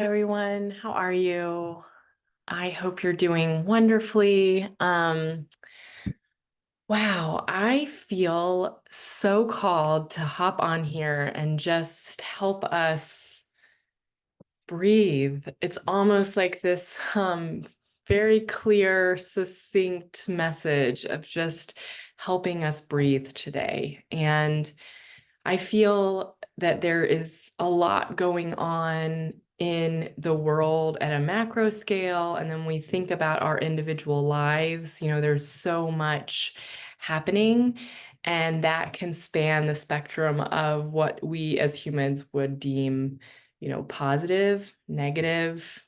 Everyone. How are you? I hope you're doing wonderfully. Wow, I feel so called to hop on here and just help us breathe. It's almost like this very clear, succinct message of just helping us breathe today. And I feel that there is a lot going on in the world at a macro scale. And then we think about our individual lives, there's so much happening, and that can span the spectrum of what we as humans would deem, positive, negative.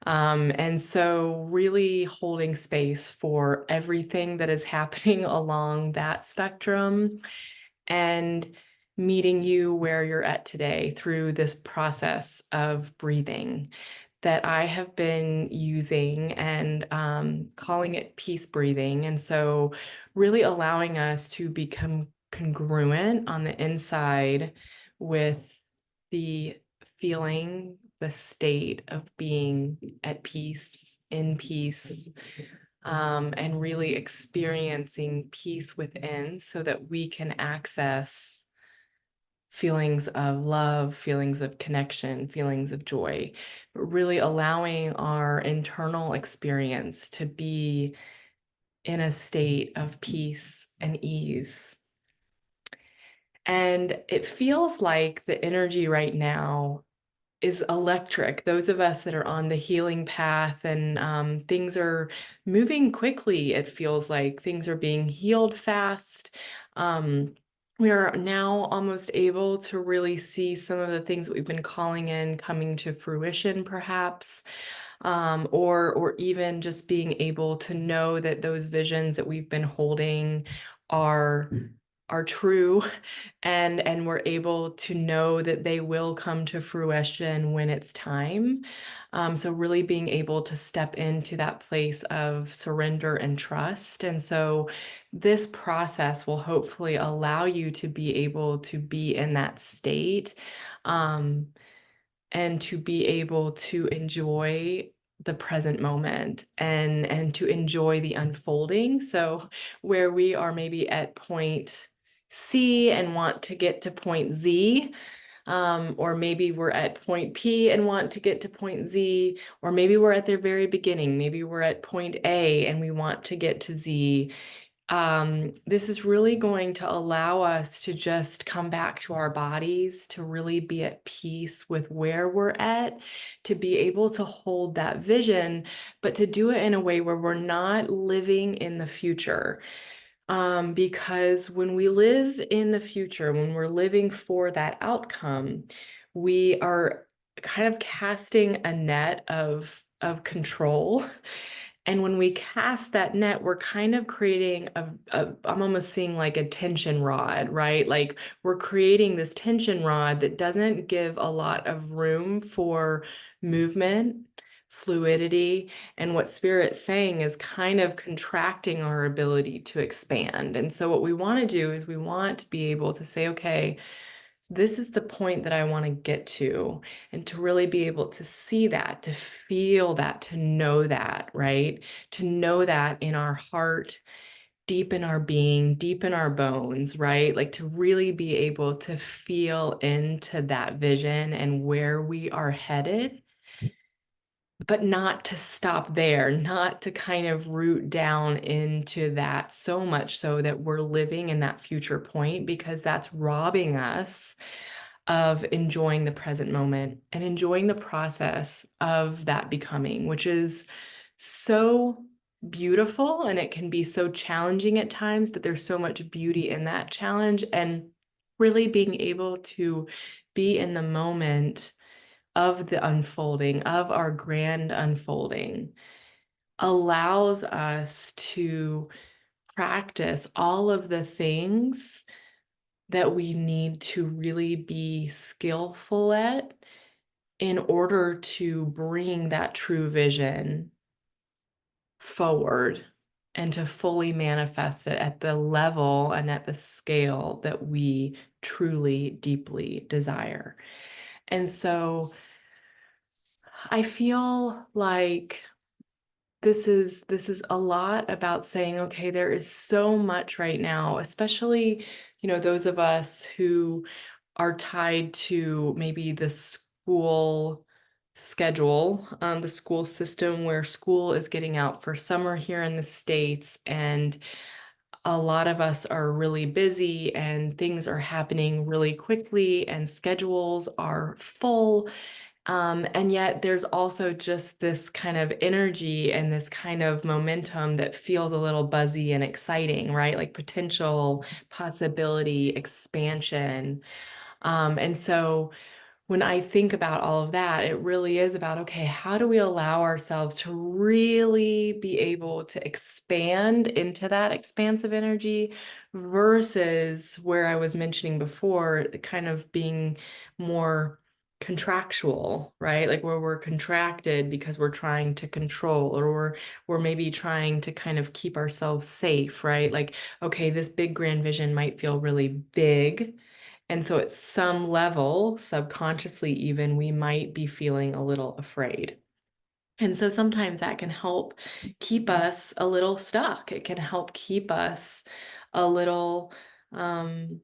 And so really holding space for everything that is happening along that spectrum and meeting you where you're at today through this process of breathing that I have been using and calling it peace breathing. And so, really allowing us to become congruent on the inside with the feeling, the state of being at peace, in peace, and really experiencing peace within so that we can access feelings of love, feelings of connection, feelings of joy, but really allowing our internal experience to be in a state of peace and ease. And it feels like the energy right now is electric. Those of us that are on the healing path and things are moving quickly, it feels like things are being healed fast. We are now almost able to really see some of the things that we've been calling in coming to fruition, perhaps, or even just being able to know that those visions that we've been holding are are true, and we're able to know that they will come to fruition when it's time. So really being able to step into that place of surrender and trust. And so this process will hopefully allow you to be able to be in that state, um, and to be able to enjoy the present moment and to enjoy the unfolding. So where we are maybe at point C and want to get to point Z, or maybe we're at point P and want to get to point Z, or maybe we're at their very beginning. Maybe we're at point A and we want to get to Z. This is really going to allow us to just come back to our bodies, to really be at peace with where we're at, to be able to hold that vision, but to do it in a way where we're not living in the future. Because when we live in the future, when we're living for that outcome, we are kind of casting a net of control. And when we cast that net, we're kind of creating I'm almost seeing like a tension rod, right? Like we're creating this tension rod that doesn't give a lot of room for movement, fluidity, and what Spirit's saying is kind of contracting our ability to expand. And so what we want to do is we want to be able to say, okay, this is the point that I want to get to, and to really be able to see that, to feel that, to know that, right? To know that in our heart, deep in our being, deep in our bones, right? Like to really be able to feel into that vision and where we are headed, but not to stop there, not to kind of root down into that so much so that we're living in that future point, because that's robbing us of enjoying the present moment and enjoying the process of that becoming, which is so beautiful, and it can be so challenging at times, but there's so much beauty in that challenge. And really being able to be in the moment of the unfolding, of our grand unfolding, allows us to practice all of the things that we need to really be skillful at in order to bring that true vision forward and to fully manifest it at the level and at the scale that we truly, deeply desire. And so I feel like this is a lot about saying, okay, there is so much right now, especially, those of us who are tied to maybe the school schedule, the school system where school is getting out for summer here in the States. And a lot of us are really busy and things are happening really quickly and schedules are full. And yet there's also just this kind of energy and this kind of momentum that feels a little buzzy and exciting, right? Like potential, possibility, expansion. And so when I think about all of that, it really is about, okay, how do we allow ourselves to really be able to expand into that expansive energy versus where I was mentioning before, kind of being more contractual, right? Like where we're contracted because we're trying to control, or we're maybe trying to kind of keep ourselves safe, right? Like, okay, this big grand vision might feel really big, and so at some level, subconsciously even, we might be feeling a little afraid. And so sometimes that can help keep us a little stuck. It can help keep us a little um,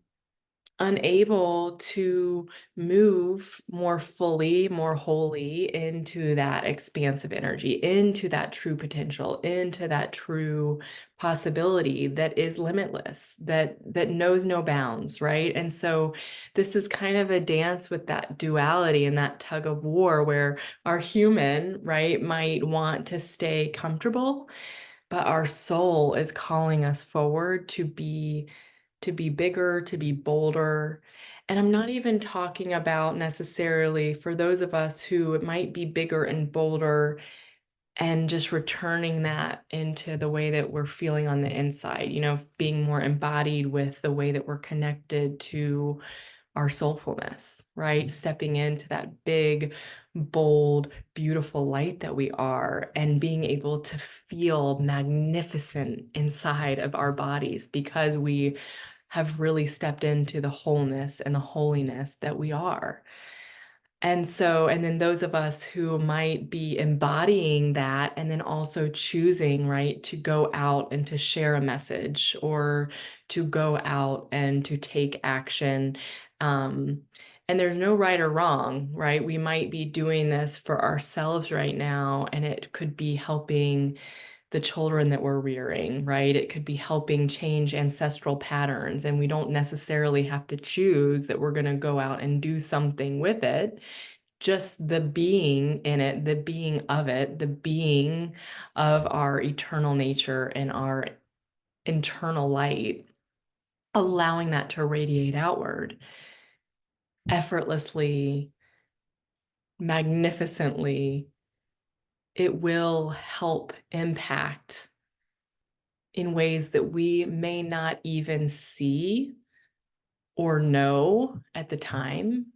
unable to move more fully, more wholly into that expansive energy, into that true potential, into that true possibility that is limitless, that knows no bounds, right? And so this is kind of a dance with that duality and that tug of war where our human, right, might want to stay comfortable, but our soul is calling us forward to be bigger, to be bolder. And I'm not even talking about necessarily for those of us who it might be bigger and bolder and just returning that into the way that we're feeling on the inside, being more embodied with the way that we're connected to our soulfulness, right? Stepping into that big, bold, beautiful light that we are and being able to feel magnificent inside of our bodies because we have really stepped into the wholeness and the holiness that we are. And so, and then those of us who might be embodying that and then also choosing, right, to go out and to share a message or to go out and to take action. Um, and there's no right or wrong, right? We might be doing this for ourselves right now, and it could be helping the children that we're rearing, right? It could be helping change ancestral patterns, and we don't necessarily have to choose that we're going to go out and do something with it. Just the being in it, the being of it, the being of our eternal nature and our internal light, allowing that to radiate outward effortlessly, magnificently. It will help impact in ways that we may not even see or know at the time,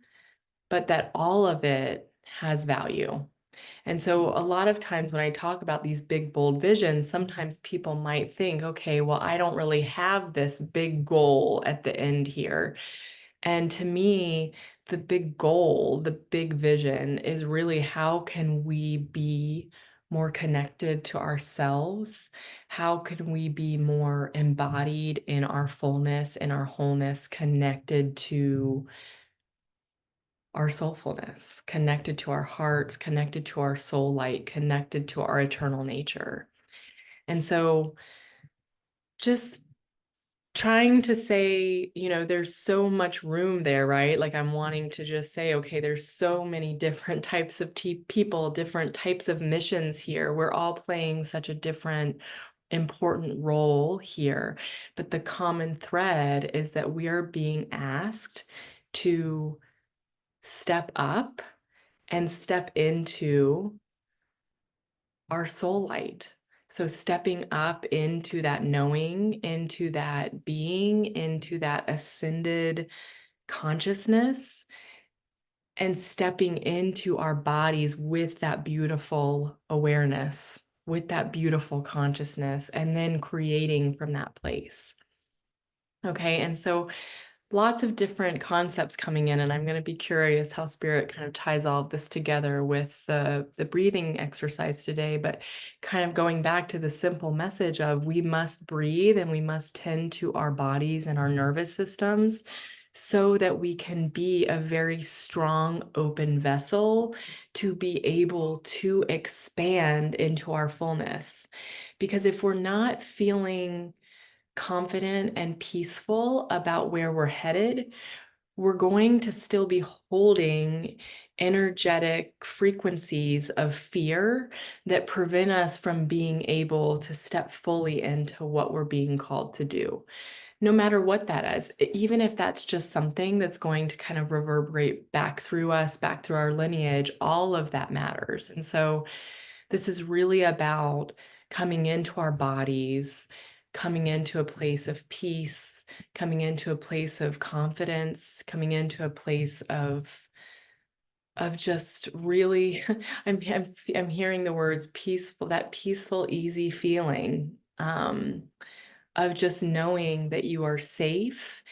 but that all of it has value. And so a lot of times when I talk about these big, bold visions, sometimes people might think, okay, well, I don't really have this big goal at the end here. And to me, the big goal, the big vision is really how can we be more connected to ourselves? How can we be more embodied in our fullness and our wholeness, connected to our soulfulness, connected to our hearts, connected to our soul light, connected to our eternal nature? And so just trying to say, there's so much room there, right? Like I'm wanting to just say, okay, there's so many different types of people, different types of missions here. We're all playing such a different, important role here. But the common thread is that we are being asked to step up and step into our soul light. So stepping up into that knowing, into that being, into that ascended consciousness, and stepping into our bodies with that beautiful awareness, with that beautiful consciousness, and then creating from that place. Okay. And so Lots of different concepts coming in, and I'm going to be curious how spirit kind of ties all of this together with the breathing exercise today. But kind of going back to the simple message of we must breathe and we must tend to our bodies and our nervous systems so that we can be a very strong, open vessel to be able to expand into our fullness. Because if we're not feeling confident and peaceful about where we're headed, we're going to still be holding energetic frequencies of fear that prevent us from being able to step fully into what we're being called to do. No matter what that is, even if that's just something that's going to kind of reverberate back through us, back through our lineage, all of that matters. And so this is really about coming into our bodies, coming into a place of peace, coming into a place of confidence, coming into a place of just really I'm hearing the words peaceful, that peaceful, easy feeling of just knowing that you are safe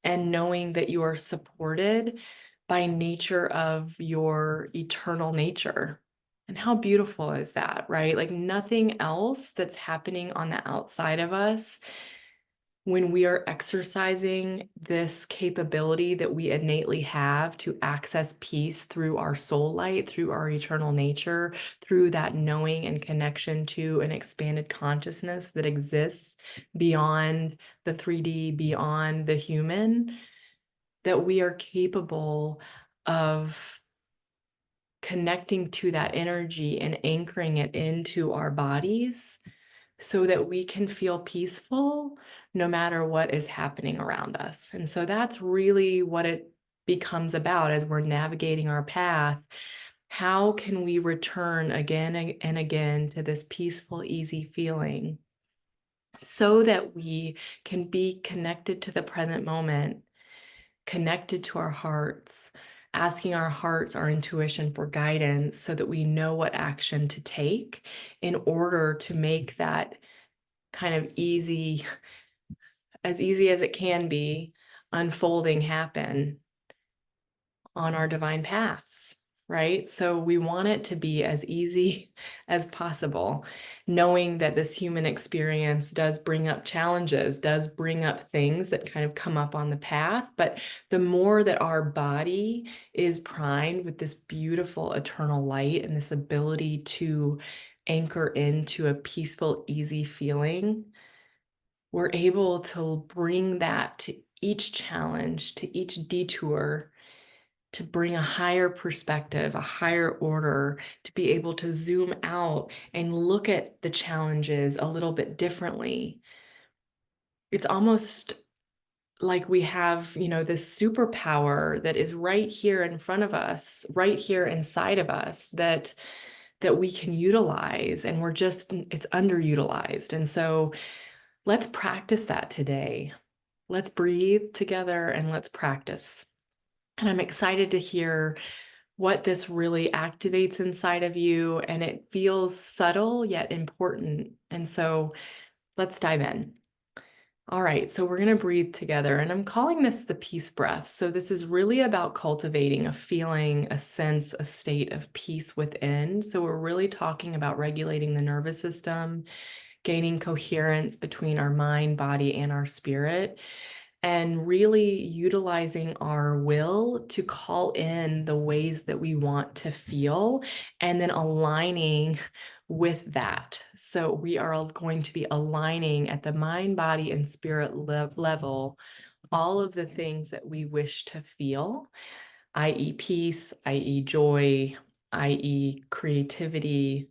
and knowing that you are supported by nature of your eternal nature. And how beautiful is that, right? Like nothing else that's happening on the outside of us when we are exercising this capability that we innately have to access peace through our soul light, through our eternal nature, through that knowing and connection to an expanded consciousness that exists beyond the 3D, beyond the human, that we are capable of connecting to that energy and anchoring it into our bodies so that we can feel peaceful no matter what is happening around us. And so that's really what it becomes about as we're navigating our path. How can we return again and again to this peaceful, easy feeling so that we can be connected to the present moment, connected to our hearts, asking our hearts, our intuition for guidance so that we know what action to take in order to make that kind of easy as it can be, unfolding happen on our divine paths, right? So we want it to be as easy as possible, knowing that this human experience does bring up challenges, does bring up things that kind of come up on the path. But the more that our body is primed with this beautiful eternal light and this ability to anchor into a peaceful, easy feeling, we're able to bring that to each challenge, to each detour, to bring a higher perspective, a higher order, to be able to zoom out and look at the challenges a little bit differently. It's almost like we have, this superpower that is right here in front of us, right here inside of us that we can utilize, and it's underutilized. And so let's practice that today. Let's breathe together and let's practice. And I'm excited to hear what this really activates inside of you. And it feels subtle yet important. And so let's dive in. All right, so we're going to breathe together, and I'm calling this the peace breath. So this is really about cultivating a feeling, a sense, a state of peace within. So we're really talking about regulating the nervous system, gaining coherence between our mind, body, and our spirit, and really utilizing our will to call in the ways that we want to feel and then aligning with that. So we are going to be aligning at the mind, body, and spirit level all of the things that we wish to feel, i.e. peace, i.e. joy, i.e. creativity,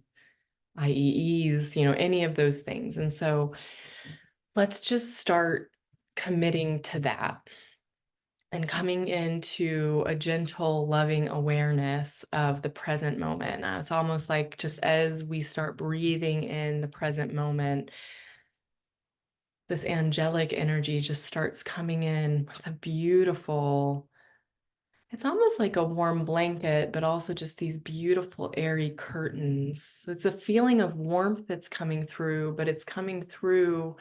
i.e. ease, any of those things. And so let's just start committing to that and coming into a gentle, loving awareness of the present moment. It's almost like just as we start breathing in the present moment, this angelic energy just starts coming in with a beautiful, it's almost like a warm blanket, but also just these beautiful airy curtains. So it's a feeling of warmth that's coming through, but it's coming through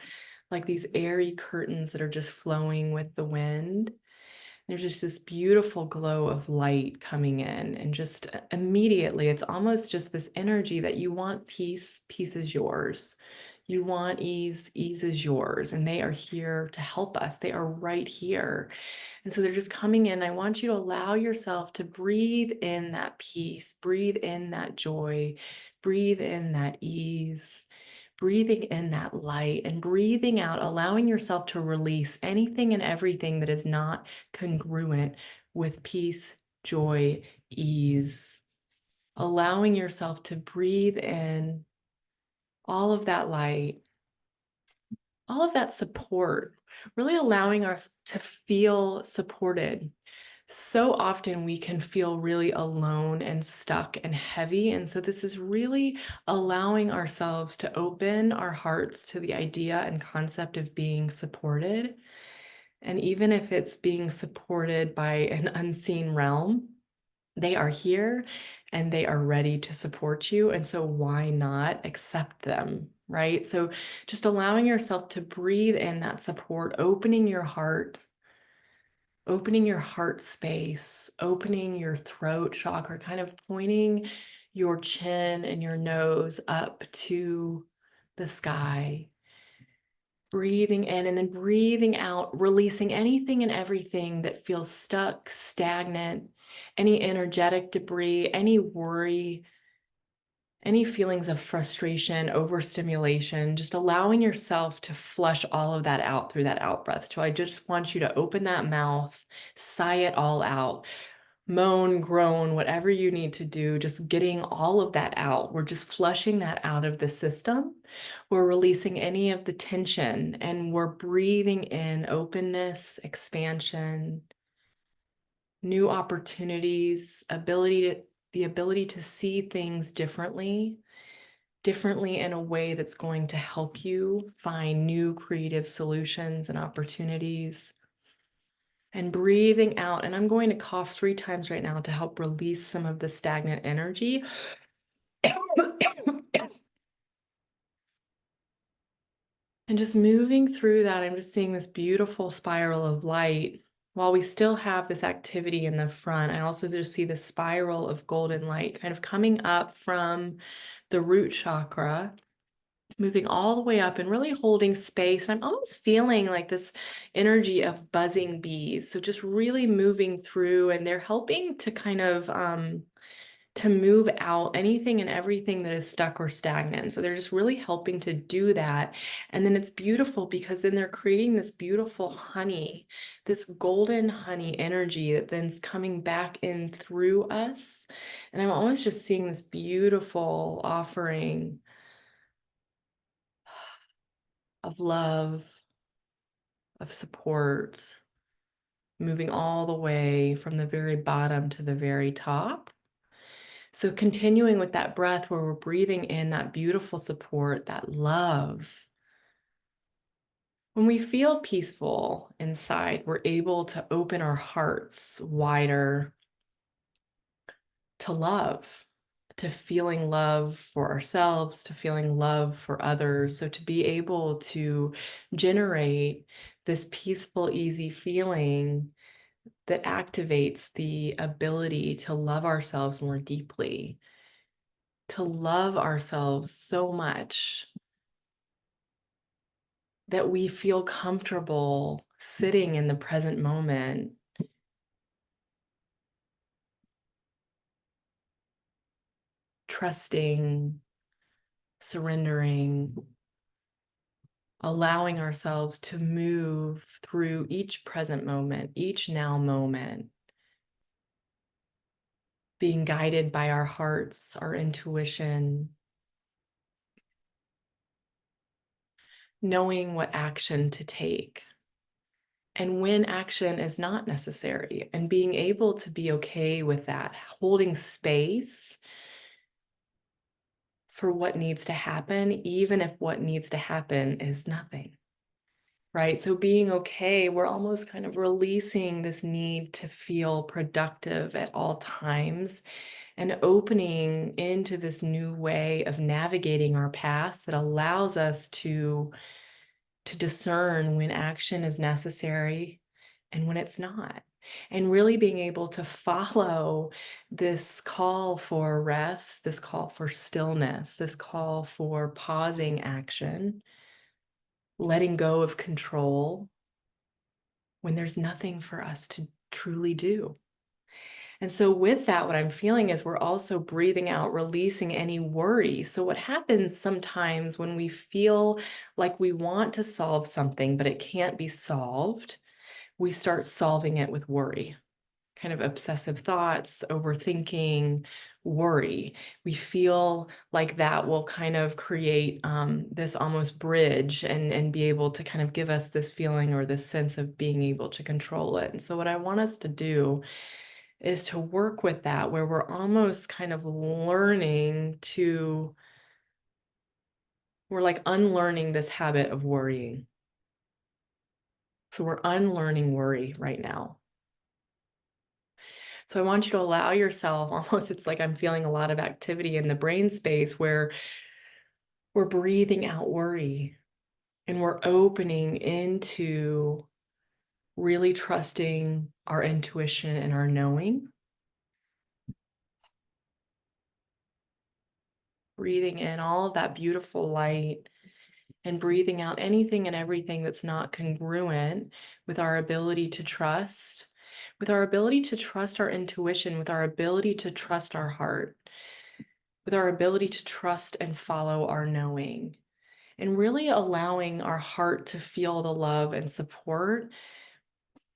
like these airy curtains that are just flowing with the wind. There's just this beautiful glow of light coming in, and just immediately, it's almost just this energy that you want peace, peace is yours. You want ease, ease is yours. And they are here to help us. They are right here. And so they're just coming in. I want you to allow yourself to breathe in that peace, breathe in that joy, breathe in that ease, breathing in that light, and breathing out, allowing yourself to release anything and everything that is not congruent with peace, joy, ease. Allowing yourself to breathe in all of that light, all of that support, really allowing us to feel supported. So often we can feel really alone and stuck and heavy. And so this is really allowing ourselves to open our hearts to the idea and concept of being supported. And even if it's being supported by an unseen realm, they are here and they are ready to support you. And so why not accept them, right? So just allowing yourself to breathe in that support, opening your heart space, opening your throat chakra, kind of pointing your chin and your nose up to the sky. Breathing in and then breathing out, releasing anything and everything that feels stuck, stagnant, any energetic debris, any worry, any feelings of frustration, overstimulation, just allowing yourself to flush all of that out through that out breath. So I just want you to open that mouth, sigh it all out, moan, groan, whatever you need to do, just getting all of that out. We're just flushing that out of the system. We're releasing any of the tension, and we're breathing in openness, expansion, new opportunities, the ability to see things differently in a way that's going to help you find new creative solutions and opportunities. And breathing out. And I'm going to cough 3 times right now to help release some of the stagnant energy. And just moving through that, I'm just seeing this beautiful spiral of light. While we still have this activity in the front, I also just see the spiral of golden light kind of coming up from the root chakra, moving all the way up and really holding space. And I'm almost feeling like this energy of buzzing bees. So just really moving through, and they're helping to kind of to move out anything and everything that is stuck or stagnant. So they're just really helping to do that. And then it's beautiful because then they're creating this beautiful honey, this golden honey energy that then's coming back in through us. And I'm always just seeing this beautiful offering of love, of support, moving all the way from the very bottom to the very top. So continuing with that breath where we're breathing in that beautiful support, that love. When we feel peaceful inside, we're able to open our hearts wider to love, to feeling love for ourselves, to feeling love for others. So to be able to generate this peaceful, easy feeling that activates the ability to love ourselves more deeply, to love ourselves so much that we feel comfortable sitting in the present moment, trusting, surrendering, allowing ourselves to move through each present moment, each now moment, being guided by our hearts, our intuition, knowing what action to take and when action is not necessary, and being able to be okay with that, holding space for what needs to happen, even if what needs to happen is nothing, right? So being okay, we're almost kind of releasing this need to feel productive at all times and opening into this new way of navigating our past that allows us to discern when action is necessary and when it's not. and really being able to follow this call for rest, this call for stillness, this call for pausing action, letting go of control when there's nothing for us to truly do. And so, with that, what I'm feeling is we're also breathing out, releasing any worry. So, what happens sometimes when we feel like we want to solve something, but it can't be solved, we start solving it with worry, kind of obsessive thoughts, overthinking, worry. We feel like that will kind of create this almost bridge and be able to kind of give us this feeling or this sense of being able to control it. And so, what I want us to do is to work with that, where we're almost kind of learning to, we're like unlearning this habit of worrying. So, we're unlearning worry right now. So I want you to allow yourself, almost it's like I'm feeling a lot of activity in the brain space where we're breathing out worry and we're opening into really trusting our intuition and our knowing. Breathing in all of that beautiful light and breathing out anything and everything that's not congruent with our ability to trust, with our ability to trust our intuition, with our ability to trust our heart, with our ability to trust and follow our knowing, and really allowing our heart to feel the love and support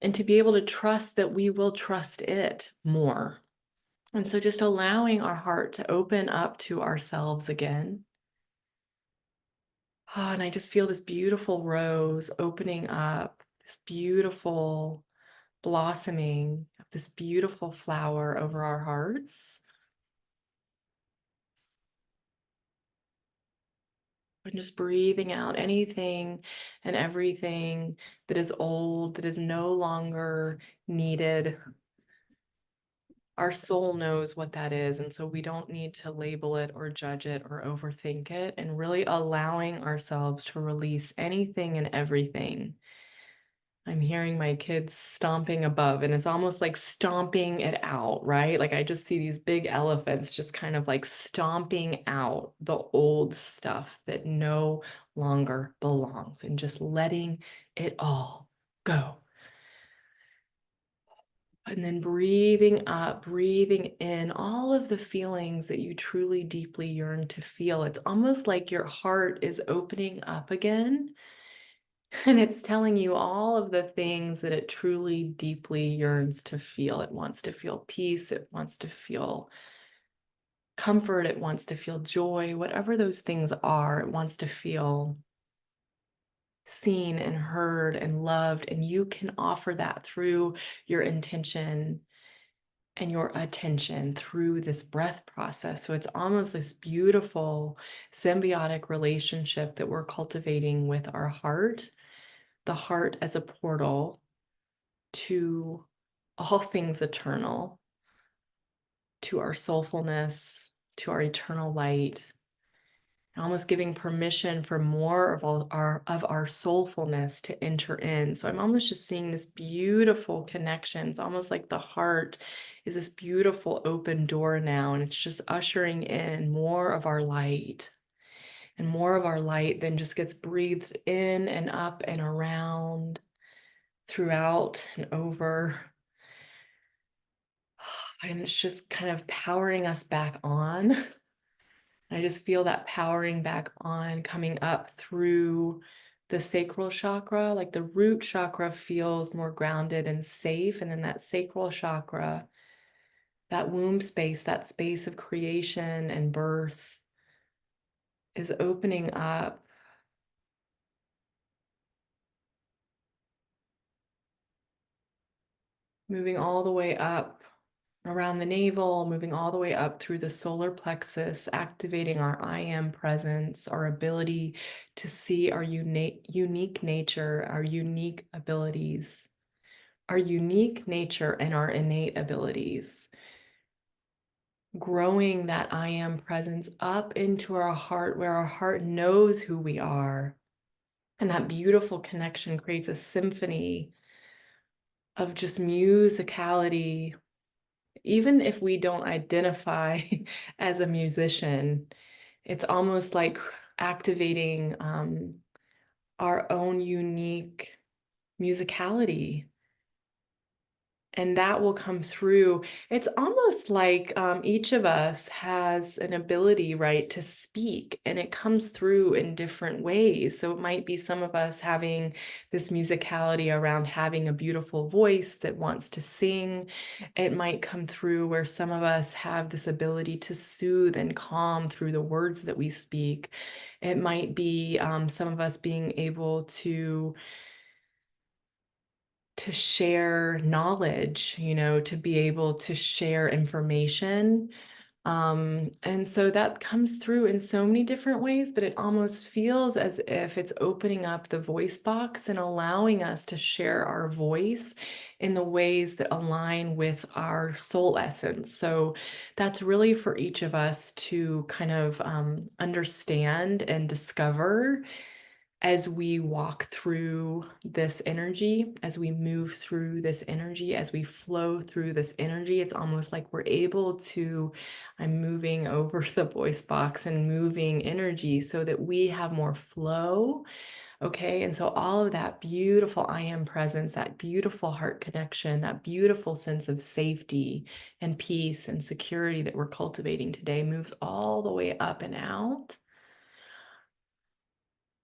and to be able to trust that we will trust it more. And so just allowing our heart to open up to ourselves again. Oh, and I just feel this beautiful rose opening up, this beautiful blossoming of this beautiful flower over our hearts. And just breathing out anything and everything that is old, that is no longer needed. Our soul knows what that is. And so we don't need to label it or judge it or overthink it, and really allowing ourselves to release anything and everything. I'm hearing my kids stomping above, and it's almost like stomping it out, right? Like I just see these big elephants just kind of like stomping out the old stuff that no longer belongs and just letting it all go. And then breathing up, breathing in all of the feelings that you truly deeply yearn to feel. It's almost like your heart is opening up again. And it's telling you all of the things that it truly deeply yearns to feel. It wants to feel peace. It wants to feel comfort. It wants to feel joy, whatever those things are. It wants to feel seen and heard and loved. And you can offer that through your intention and your attention through this breath process. So it's almost this beautiful symbiotic relationship that we're cultivating with our heart, the heart as a portal to all things eternal, to our soulfulness, to our eternal light, and almost giving permission for more of our soulfulness to enter in. So I'm almost just seeing this beautiful connection. It's almost like the heart is this beautiful open door now, and it's just ushering in more of our light. And more of our light then just gets breathed in and up and around, throughout and over. And it's just kind of powering us back on. I just feel that powering back on coming up through the sacral chakra. Like the root chakra feels more grounded and safe. And then that sacral chakra, that womb space, that space of creation and birth, is opening up. Moving all the way up around the navel, moving all the way up through the solar plexus, activating our I am presence, our ability to see our unique nature, our unique abilities, our unique nature and our innate abilities. Growing that I am presence up into our heart, where our heart knows who we are. And that beautiful connection creates a symphony of just musicality. Even if we don't identify as a musician, it's almost like activating our own unique musicality, and that will come through. It's almost like each of us has an ability, right, to speak, and it comes through in different ways. So it might be some of us having this musicality around having a beautiful voice that wants to sing. It might come through where some of us have this ability to soothe and calm through the words that we speak. It might be some of us being able to share knowledge, to be able to share information. And so that comes through in so many different ways, but it almost feels as if it's opening up the voice box and allowing us to share our voice in the ways that align with our soul essence. So that's really for each of us to kind of understand and discover as we walk through this energy, as we move through this energy, as we flow through this energy. It's almost like we're able to, I'm moving over the voice box and moving energy so that we have more flow. Okay. And so all of that beautiful I am presence, that beautiful heart connection, that beautiful sense of safety and peace and security that we're cultivating today moves all the way up and out,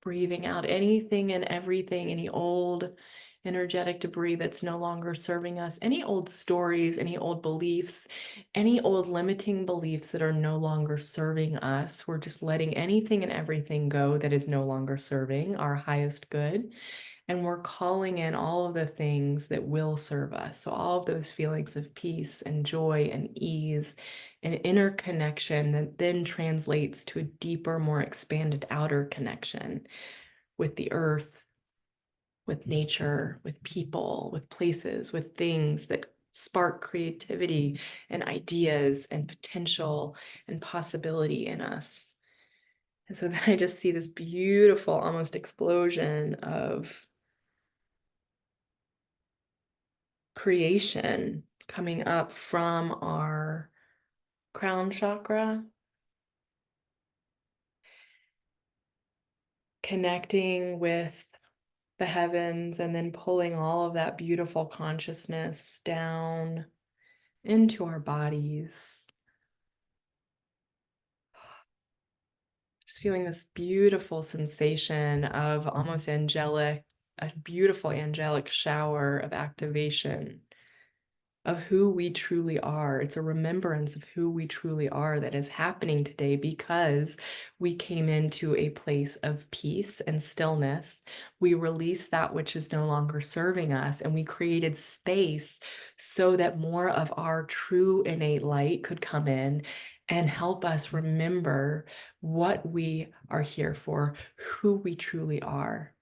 breathing out anything and everything, any old energetic debris that's no longer serving us, any old stories, any old beliefs, any old limiting beliefs that are no longer serving us. We're just letting anything and everything go that is no longer serving our highest good. And we're calling in all of the things that will serve us. So, all of those feelings of peace and joy and ease and inner connection that then translates to a deeper, more expanded outer connection with the earth, with nature, with people, with places, with things that spark creativity and ideas and potential and possibility in us. And so then I just see this beautiful, almost explosion of creation coming up from our crown chakra, connecting with the heavens, and then pulling all of that beautiful consciousness down into our bodies. Just feeling this beautiful sensation of almost angelic, a beautiful angelic shower of activation of who we truly are. It's a remembrance of who we truly are that is happening today because we came into a place of peace and stillness. We released that which is no longer serving us, and we created space so that more of our true innate light could come in and help us remember what we are here for, who we truly are,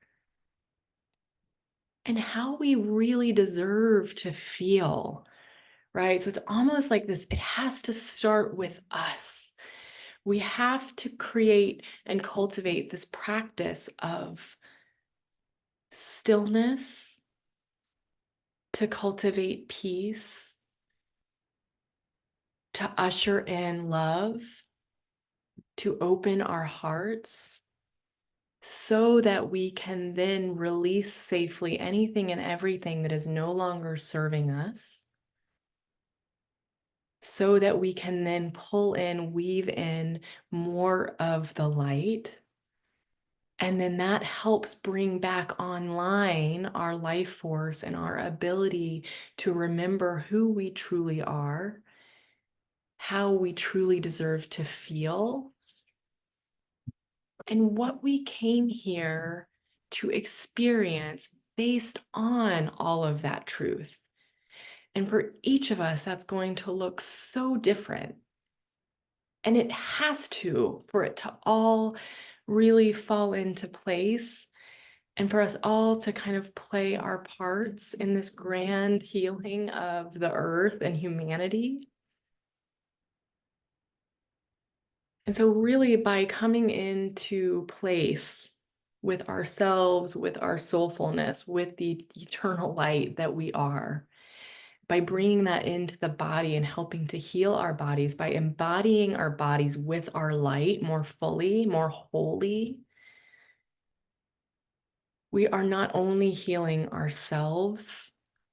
and how we really deserve to feel. Right? So it's almost like this, it has to start with us. We have to create and cultivate this practice of stillness, to cultivate peace, to usher in love, to open our hearts so that we can then release safely anything and everything that is no longer serving us, so that we can then pull in, weave in more of the light. And then that helps bring back online our life force and our ability to remember who we truly are, how we truly deserve to feel, and what we came here to experience based on all of that truth. And for each of us, that's going to look so different. And it has to, for it to all really fall into place and for us all to kind of play our parts in this grand healing of the earth and humanity. And so really by coming into place with ourselves, with our soulfulness, with the eternal light that we are. By bringing that into the body and helping to heal our bodies, by embodying our bodies with our light more fully, more wholly, we are not only healing ourselves,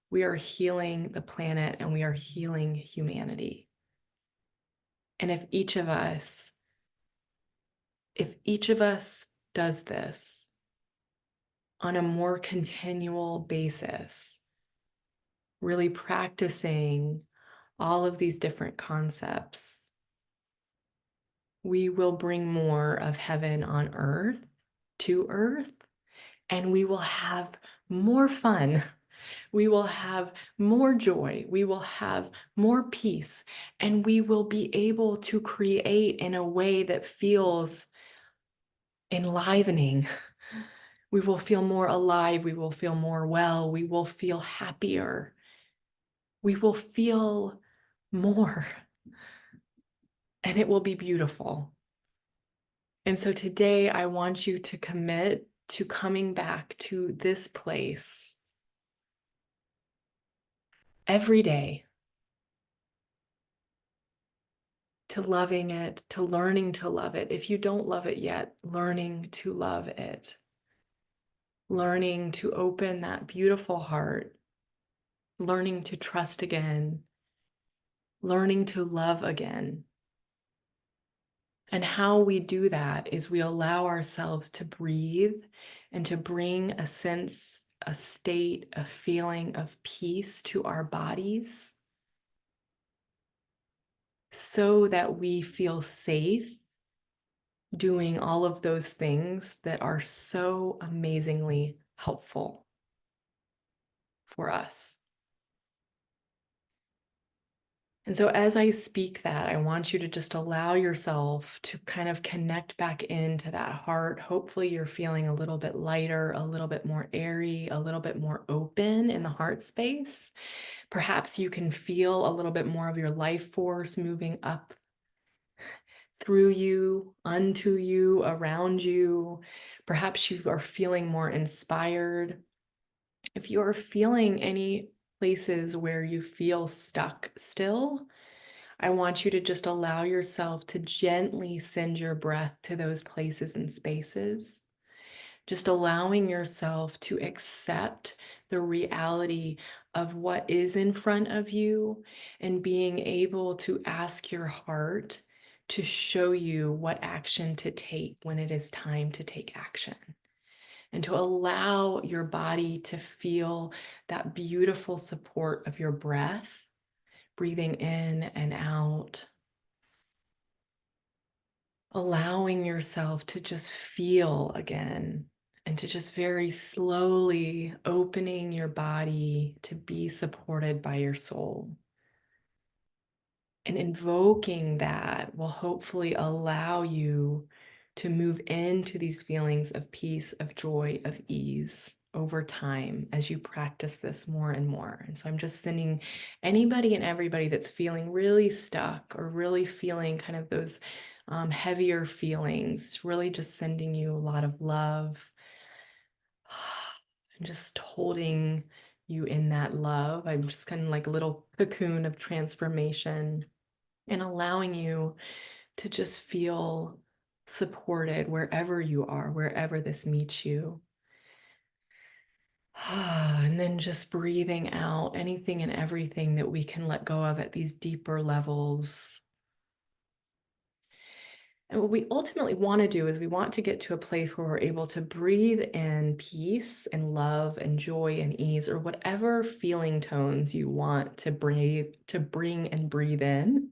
we are healing the planet and we are healing humanity. And if each of us does this on a more continual basis, really practicing all of these different concepts, we will bring more of heaven on earth to earth, and we will have more fun. We will have more joy. We will have more peace, and we will be able to create in a way that feels enlivening. We will feel more alive. We will feel more well. We will feel happier. We will feel more, and it will be beautiful. And so today I want you to commit to coming back to this place every day, to loving it, to learning to love it. If you don't love it yet, learning to love it, learning to open that beautiful heart, learning to trust again, learning to love again. And how we do that is we allow ourselves to breathe and to bring a sense, a state, a feeling of peace to our bodies so that we feel safe doing all of those things that are so amazingly helpful for us. And so as I speak that, I want you to just allow yourself to kind of connect back into that heart. Hopefully you're feeling a little bit lighter, a little bit more airy, a little bit more open in the heart space. Perhaps you can feel a little bit more of your life force moving up through you, unto you, around you. Perhaps you are feeling more inspired. If you are feeling any places where you feel stuck still, I want you to just allow yourself to gently send your breath to those places and spaces. Just allowing yourself to accept the reality of what is in front of you and being able to ask your heart to show you what action to take when it is time to take action. And to allow your body to feel that beautiful support of your breath, breathing in and out, allowing yourself to just feel again and to just very slowly opening your body to be supported by your soul. And invoking that will hopefully allow you to move into these feelings of peace, of joy, of ease over time as you practice this more and more. And so I'm just sending anybody and everybody that's feeling really stuck or really feeling kind of those heavier feelings, really just sending you a lot of love and just holding you in that love. I'm just kind of like a little cocoon of transformation and allowing you to just feel supported wherever you are, wherever this meets you. And then just breathing out anything and everything that we can let go of at these deeper levels. And what we ultimately want to do is we want to get to a place where we're able to breathe in peace and love and joy and ease, or whatever feeling tones you want to bring and breathe in.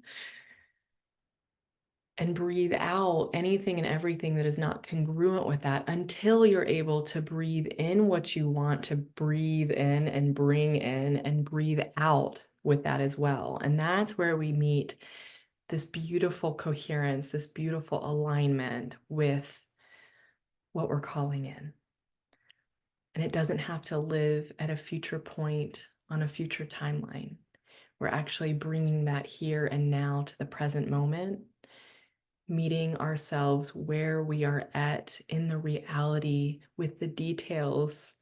And breathe out anything and everything that is not congruent with that until you're able to breathe in what you want to breathe in and bring in and breathe out with that as well. And that's where we meet this beautiful coherence, this beautiful alignment with what we're calling in. And it doesn't have to live at a future point on a future timeline. We're actually bringing that here and now to the present moment, meeting ourselves where we are at in the reality with the details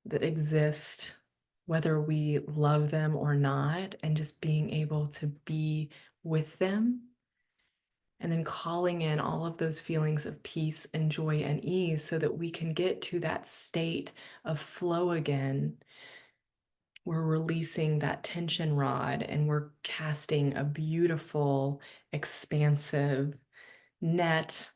that exist, whether we love them or not, and just being able to be with them. And then calling in all of those feelings of peace and joy and ease so that we can get to that state of flow again. We're releasing that tension rod and we're casting a beautiful, expansive net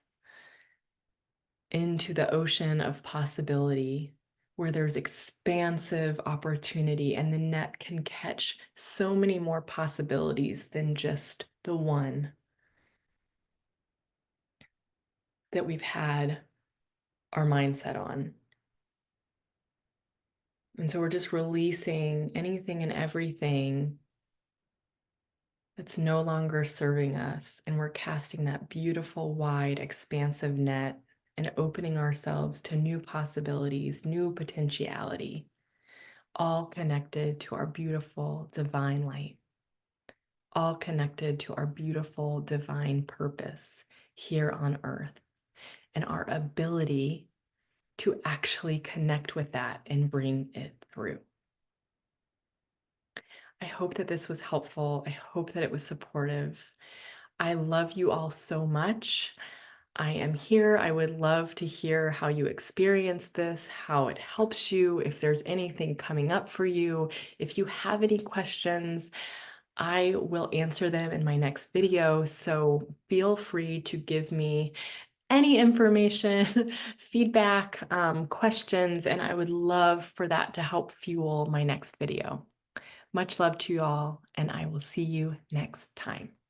into the ocean of possibility where there's expansive opportunity and the net can catch so many more possibilities than just the one that we've had our mindset on. And so we're just releasing anything and everything that's no longer serving us. And we're casting that beautiful, wide, expansive net and opening ourselves to new possibilities, new potentiality, all connected to our beautiful divine light, all connected to our beautiful divine purpose here on earth and our ability to actually connect with that and bring it through. I hope that this was helpful. I hope that it was supportive. I love you all so much. I am here. I would love to hear how you experience this, how it helps you, if there's anything coming up for you. If you have any questions, I will answer them in my next video. So feel free to give me any information, feedback, questions, and I would love for that to help fuel my next video. Much love to you all, and I will see you next time.